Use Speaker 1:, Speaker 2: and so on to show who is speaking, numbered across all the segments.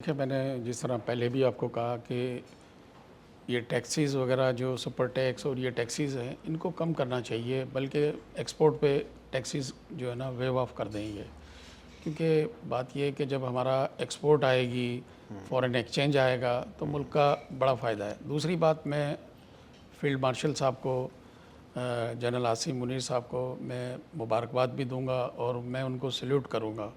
Speaker 1: کہ میں نے جس طرح پہلے بھی آپ کو کہا کہ یہ ٹیکسیز وغیرہ جو سپر ٹیکس اور یہ ٹیکسیز ہیں ان کو کم کرنا چاہیے، بلکہ ایکسپورٹ پہ ٹیکسیز جو ہے نا ویو آف کر دیں گے، کیونکہ بات یہ ہے کہ جب ہمارا ایکسپورٹ آئے گی، فورن ایکسچینج آئے گا تو ملک کا بڑا فائدہ ہے۔ دوسری بات، میں فیلڈ مارشل صاحب کو، جنرل عاصم منیر صاحب کو میں مبارکباد بھی دوں گا اور میں ان کو سیلیوٹ کروں گا۔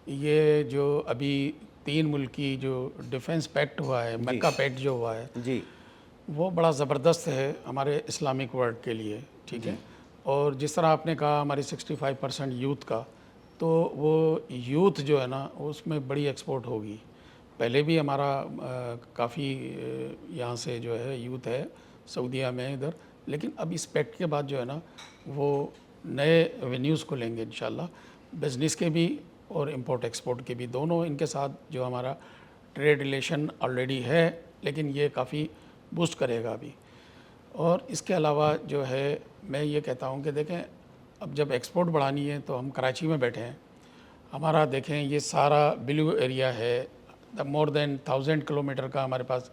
Speaker 1: یہ جو ابھی 3 ملکی جو ڈیفنس پیکٹ ہوا ہے، مکہ پیکٹ جو ہوا ہے،
Speaker 2: جی
Speaker 1: وہ بڑا زبردست ہے ہمارے اسلامک ورلڈ کے لیے، ٹھیک ہے۔ اور جس طرح آپ نے کہا ہماری 65% یوتھ کا، تو وہ یوتھ جو ہے نا اس میں بڑی ایکسپورٹ ہوگی۔ پہلے بھی ہمارا کافی یہاں سے جو ہے یوتھ ہے سعودیہ میں ادھر، لیکن اب اس پیکٹ کے بعد جو ہے نا وہ نئے ایونیوز کو لیں گے انشاءاللہ، بزنس کے بھی اور امپورٹ ایکسپورٹ کے بھی، دونوں ان کے ساتھ جو ہمارا ٹریڈ ریلیشن آلریڈی ہے، لیکن یہ کافی بوسٹ کرے گا ابھی۔ اور اس کے علاوہ جو ہے میں یہ کہتا ہوں کہ دیکھیں اب جب ایکسپورٹ بڑھانی ہے تو ہم کراچی میں بیٹھے ہیں، ہمارا دیکھیں یہ سارا بلیو ایریا ہے، مور دین 1000 کلومیٹر کا ہمارے پاس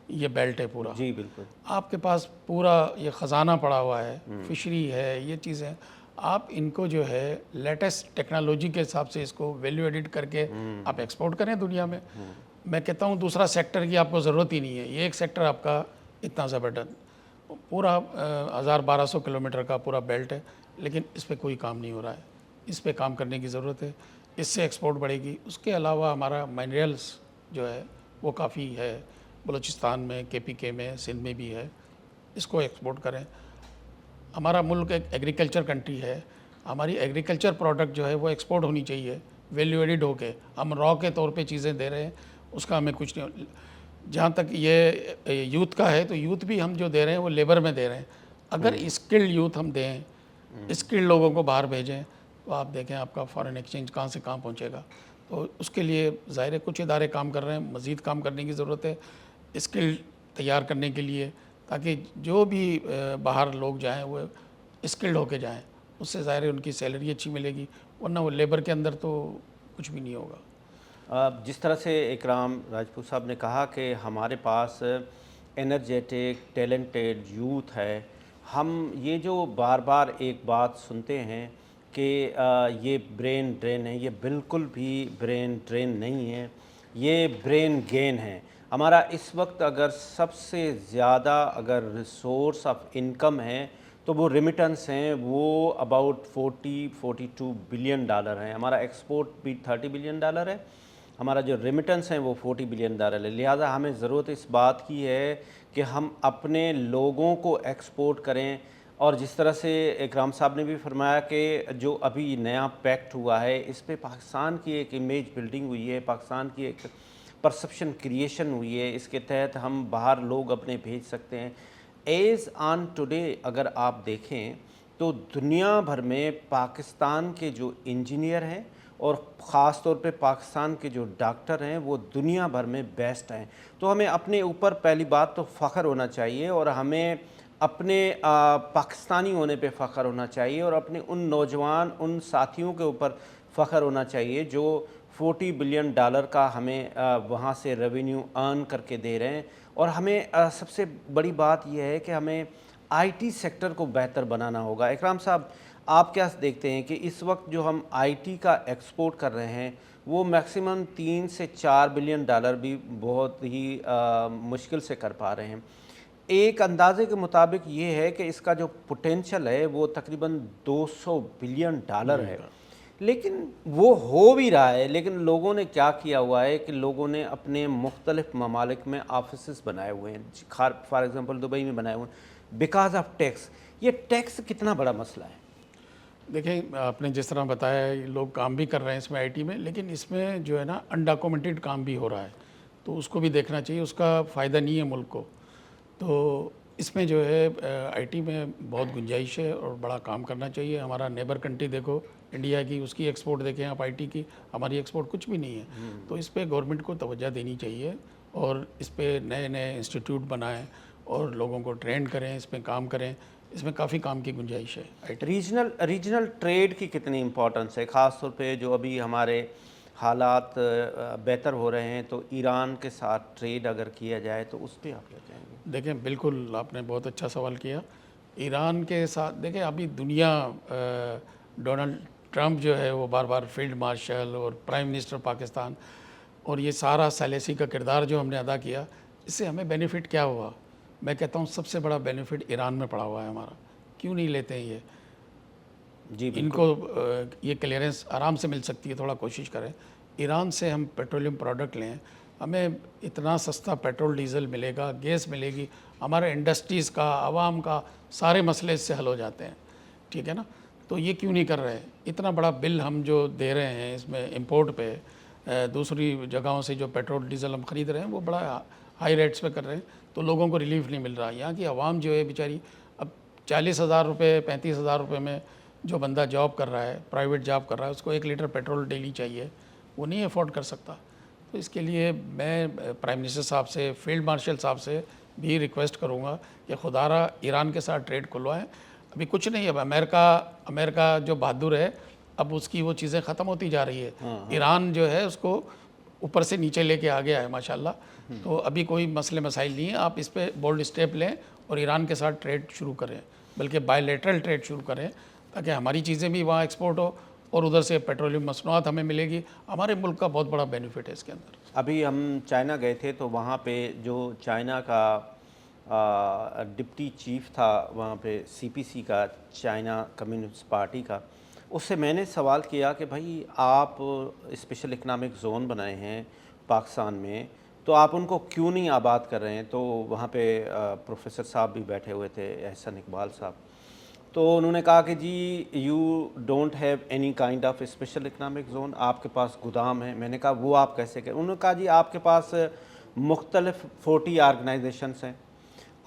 Speaker 1: یہ بیلٹ ہے پورا۔
Speaker 2: جی بالکل
Speaker 1: آپ کے پاس پورا یہ خزانہ پڑا ہوا ہے، فشری ہے، یہ چیزیں آپ ان کو جو ہے لیٹسٹ ٹیکنالوجی کے حساب سے اس کو ویلیو ایڈٹ کر کے آپ ایکسپورٹ کریں دنیا میں۔ میں کہتا ہوں دوسرا سیکٹر کی آپ کو ضرورت ہی نہیں ہے، یہ ایک سیکٹر آپ کا اتنا زبردست پورا 1200 کلومیٹر کا پورا بیلٹ ہے، لیکن اس پہ کوئی کام نہیں ہو رہا ہے، اس پہ کام کرنے کی ضرورت ہے، اس سے ایکسپورٹ بڑھے گی۔ اس کے علاوہ ہمارا مائنرلس جو ہے وہ کافی ہے، بلوچستان میں، KPK میں، سندھ میں بھی ہے، اس کو ایکسپورٹ کریں۔ ہمارا ملک ایک ایگریکلچر کنٹری ہے، ہماری ایگریکلچر پروڈکٹ جو ہے وہ ایکسپورٹ ہونی چاہیے ویلیو ایڈڈ ہو کے۔ ہم را کے طور پہ چیزیں دے رہے ہیں، اس کا ہمیں کچھ نہیں۔ جہاں تک یہ یوتھ کا ہے تو یوتھ بھی ہم جو دے رہے ہیں وہ لیبر میں دے رہے ہیں۔ اگر اسکلڈ یوتھ ہم دیں، اسکلڈ لوگوں کو باہر بھیجیں، تو آپ دیکھیں آپ کا فارن ایکسچینج کہاں سے کہاں پہنچے گا۔ تو اس کے لیے ظاہر ہے کچھ ادارے کام کر رہے ہیں، مزید کام کرنے کی ضرورت ہے اسکل تیار کرنے کے لیے، تاکہ جو بھی باہر لوگ جائیں وہ اسکلڈ ہو کے جائیں، اس سے ظاہر ہے ان کی سیلری اچھی ملے گی، ورنہ وہ لیبر کے اندر تو کچھ بھی نہیں ہوگا۔
Speaker 2: جس طرح سے اکرام راجپوت صاحب نے کہا کہ ہمارے پاس انرجیٹک ٹیلنٹڈ یوتھ ہے، ہم یہ جو بار بار ایک بات سنتے ہیں کہ یہ برین ڈرین ہے، یہ بالکل بھی برین ڈرین نہیں ہے، یہ برین گین ہے۔ ہمارا اس وقت اگر سب سے زیادہ اگر ریسورس آف انکم ہے تو وہ ریمیٹنس ہیں، وہ اباؤٹ 42 بلین ڈالر ہیں۔ ہمارا ایکسپورٹ بھی 30 بلین ڈالر ہے، ہمارا جو ریمیٹنس ہیں وہ 40 بلین ڈالر ہے۔ لہٰذا ہمیں ضرورت اس بات کی ہے کہ ہم اپنے لوگوں کو ایکسپورٹ کریں، اور جس طرح سے اکرام صاحب نے بھی فرمایا کہ جو ابھی نیا پیکٹ ہوا ہے اس پہ پاکستان کی ایک امیج بلڈنگ ہوئی ہے، پاکستان کی ایک پرسپشن کریشن ہوئی ہے، اس کے تحت ہم باہر لوگ اپنے بھیج سکتے ہیں۔ ایز آن ٹوڈے اگر آپ دیکھیں تو دنیا بھر میں پاکستان کے جو انجینئر ہیں اور خاص طور پہ پاکستان کے جو ڈاکٹر ہیں وہ دنیا بھر میں بیسٹ ہیں۔ تو ہمیں اپنے اوپر پہلی بات تو فخر ہونا چاہیے، اور ہمیں اپنے پاکستانی ہونے پہ فخر ہونا چاہیے، اور اپنے ان نوجوان ان ساتھیوں کے اوپر فخر ہونا چاہیے جو 40 بلین ڈالر کا ہمیں وہاں سے ریونیو ارن کر کے دے رہے ہیں۔ اور ہمیں سب سے بڑی بات یہ ہے کہ ہمیں IT سیکٹر کو بہتر بنانا ہوگا۔ اکرام صاحب، آپ کیا دیکھتے ہیں کہ اس وقت جو ہم IT کا ایکسپورٹ کر رہے ہیں وہ میکسیمم 3 سے 4 بلین ڈالر بھی بہت ہی مشکل سے کر پا رہے ہیں۔ ایک اندازے کے مطابق یہ ہے کہ اس کا جو پوٹینشل ہے وہ تقریباً 200 بلین ڈالر ہے، لیکن وہ ہو بھی رہا ہے، لیکن لوگوں نے کیا کیا ہوا ہے کہ لوگوں نے اپنے مختلف ممالک میں آفیسز بنائے ہوئے ہیں، فار ایگزامپل دبئی میں بنائے ہوئے ہیں، بیکاز آف ٹیکس۔ یہ ٹیکس کتنا بڑا مسئلہ ہے؟
Speaker 1: دیکھیں آپ نے جس طرح بتایا ہے لوگ کام بھی کر رہے ہیں اس میں IT میں، لیکن اس میں جو ہے نا انڈاکومنٹڈ کام بھی ہو رہا ہے، تو اس کو بھی دیکھنا چاہیے، اس کا فائدہ نہیں ہے ملک کو۔ تو اس میں جو ہے IT میں بہت گنجائش ہے اور بڑا کام کرنا چاہیے۔ ہمارا نیبر کنٹری دیکھو انڈیا کی، اس کی ایکسپورٹ دیکھیں آپ IT کی، ہماری ایکسپورٹ کچھ بھی نہیں ہے۔ تو اس پہ گورنمنٹ کو توجہ دینی چاہیے، اور اس پہ نئے نئے انسٹیٹیوٹ بنائیں اور لوگوں کو ٹرین کریں، اس پہ کام کریں، اس میں کافی کام کی گنجائش ہے IT۔
Speaker 2: ریجنل ٹریڈ کی کتنی امپورٹنس ہے، خاص طور پہ جو ابھی حالات بہتر ہو رہے ہیں تو ایران کے ساتھ ٹریڈ اگر کیا جائے تو اس پہ آپ کیا کہیں گے؟
Speaker 1: دیکھیں بالکل آپ نے بہت اچھا سوال کیا. ایران کے ساتھ دیکھیں ابھی دنیا ڈونلڈ ٹرمپ جو ہے وہ بار بار فیلڈ مارشل اور پرائم منسٹر پاکستان اور یہ سارا سیلیسی کا کردار جو ہم نے ادا کیا, اس سے ہمیں بینیفٹ کیا ہوا؟ میں کہتا ہوں سب سے بڑا بینیفٹ ایران میں پڑا ہوا ہے ہمارا. کیوں نہیں لیتے ہیں یہ؟
Speaker 2: جی
Speaker 1: ان
Speaker 2: بالکل.
Speaker 1: کو یہ کلیئرنس آرام سے مل سکتی ہے, تھوڑا کوشش کریں. ایران سے ہم پیٹرولیم پروڈکٹ لیں, ہمیں اتنا سستا پیٹرول ڈیزل ملے گا, گیس ملے گی, ہمارے انڈسٹریز کا, عوام کا سارے مسئلے اس سے حل ہو جاتے ہیں. ٹھیک ہے نا؟ تو یہ کیوں نہیں کر رہے؟ اتنا بڑا بل ہم جو دے رہے ہیں اس میں امپورٹ پہ, دوسری جگہوں سے جو پیٹرول ڈیزل ہم خرید رہے ہیں وہ بڑا ہائی ریٹس پہ کر رہے ہیں, تو لوگوں کو ریلیف نہیں مل رہا. یہاں کی عوام جو ہے بیچاری اب 40,000 روپے 35,000 روپے میں جو بندہ جاب کر رہا ہے, پرائیویٹ جاب کر رہا ہے, اس کو 1 لیٹر پیٹرول ڈیلی چاہیے, وہ نہیں افورڈ کر سکتا. تو اس کے لیے میں پرائم منسٹر صاحب سے, فیلڈ مارشل صاحب سے بھی ریکویسٹ کروں گا کہ خدا را ایران کے ساتھ ٹریڈ کھلوائیں. ابھی کچھ نہیں ہے, اب امریکہ جو بہادر ہے اب اس کی وہ چیزیں ختم ہوتی جا رہی ہے. ایران جو ہے اس کو اوپر سے نیچے لے کے آ گیا ہے ماشاءاللہ. تو ابھی کوئی مسئلے مسائل نہیں ہیں, آپ اس پہ بولڈ اسٹیپ لیں اور ایران کے ساتھ ٹریڈ شروع کریں, بلکہ بائی لیٹرل ٹریڈ شروع کریں تاکہ ہماری چیزیں بھی وہاں ایکسپورٹ ہو اور ادھر سے پیٹرولیم مصنوعات ہمیں ملے گی. ہمارے ملک کا بہت بڑا بینیفٹ ہے اس کے اندر.
Speaker 2: ابھی ہم چائنا گئے تھے تو وہاں پہ جو چائنا کا ڈپٹی چیف تھا وہاں پہ CPC کا, چائنا کمیونسٹ پارٹی کا, اس سے میں نے سوال کیا کہ بھائی آپ اسپیشل اکنامک زون بنائے ہیں پاکستان میں, تو آپ ان کو کیوں نہیں آباد کر رہے ہیں؟ تو وہاں پہ پروفیسر صاحب بھی بیٹھے ہوئے تھے, احسن اقبال صاحب, تو انہوں نے کہا کہ جی you don't have any kind of special economic zone, آپ کے پاس گودام ہے. میں نے کہا وہ آپ کیسے کریں؟ انہوں نے کہا جی آپ کے پاس مختلف 40 آرگنائزیشنس ہیں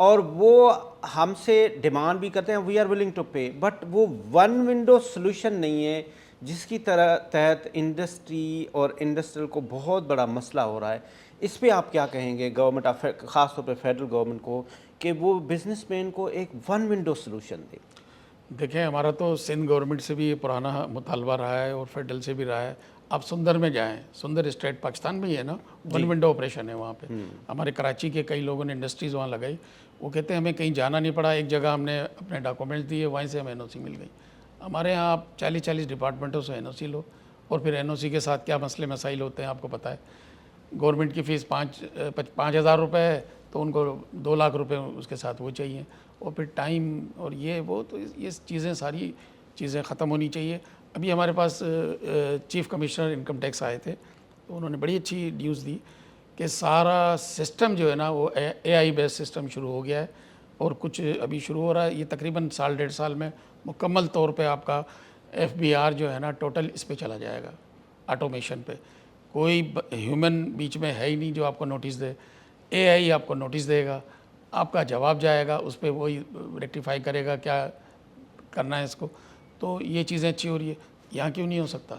Speaker 2: اور وہ ہم سے ڈیمانڈ بھی کرتے ہیں, we are willing to pay, but وہ ون ونڈو سلوشن نہیں ہے جس کی تحت انڈسٹری اور انڈسٹریل کو بہت بڑا مسئلہ ہو رہا ہے. اس پہ آپ کیا کہیں گے گورنمنٹ, خاص طور پہ فیڈرل گورنمنٹ کو, کہ وہ بزنس مین کو ایک ون ونڈو سلوشن دے؟
Speaker 1: دیکھیں ہمارا تو سندھ گورنمنٹ سے بھی یہ پرانا مطالبہ رہا ہے اور فیڈرل سے بھی رہا ہے. آپ سندر میں جائیں, سندر اسٹیٹ پاکستان میں ہی ہے نا, ون ونڈو آپریشن ہے وہاں پہ. ہمارے کراچی کے کئی لوگوں نے انڈسٹریز وہاں لگائی, وہ کہتے ہیں ہمیں کہیں جانا نہیں پڑا, ایک جگہ ہم نے اپنے ڈاکومنٹس دیے, وہیں سے ہمیں NOC مل گئی. ہمارے یہاں آپ 40 ڈپارٹمنٹوں سے NOC لو, اور پھر NOC کے ساتھ کیا مسئلے مسائل ہوتے ہیں آپ کو پتہ ہے. گورنمنٹ کی فیس 5,000 روپے ہے تو ان کو 2 لاکھ روپے اس کے ساتھ وہ چاہیے, اور پھر ٹائم اور یہ وہ, تو یہ چیزیں ساری چیزیں ختم ہونی چاہیے. ابھی ہمارے پاس چیف کمشنر انکم ٹیکس آئے تھے, تو انہوں نے بڑی اچھی نیوز دی کہ سارا سسٹم جو ہے نا وہ AI بیس سسٹم شروع ہو گیا ہے, اور کچھ ابھی شروع ہو رہا ہے. یہ تقریباً 1.5 سال میں مکمل طور پہ آپ کا FBR جو ہے نا ٹوٹل اس پہ چلا جائے گا, آٹومیشن پہ. کوئی ہیومن بیچ میں ہے ہی نہیں جو آپ کو نوٹس دے, AI آپ کو نوٹس دے گا, آپ کا جواب جائے گا, اس پہ وہی ریکٹیفائی کرے گا کیا کرنا ہے اس کو. تو یہ چیزیں اچھی ہو رہی ہے. یہاں کیوں نہیں ہو سکتا؟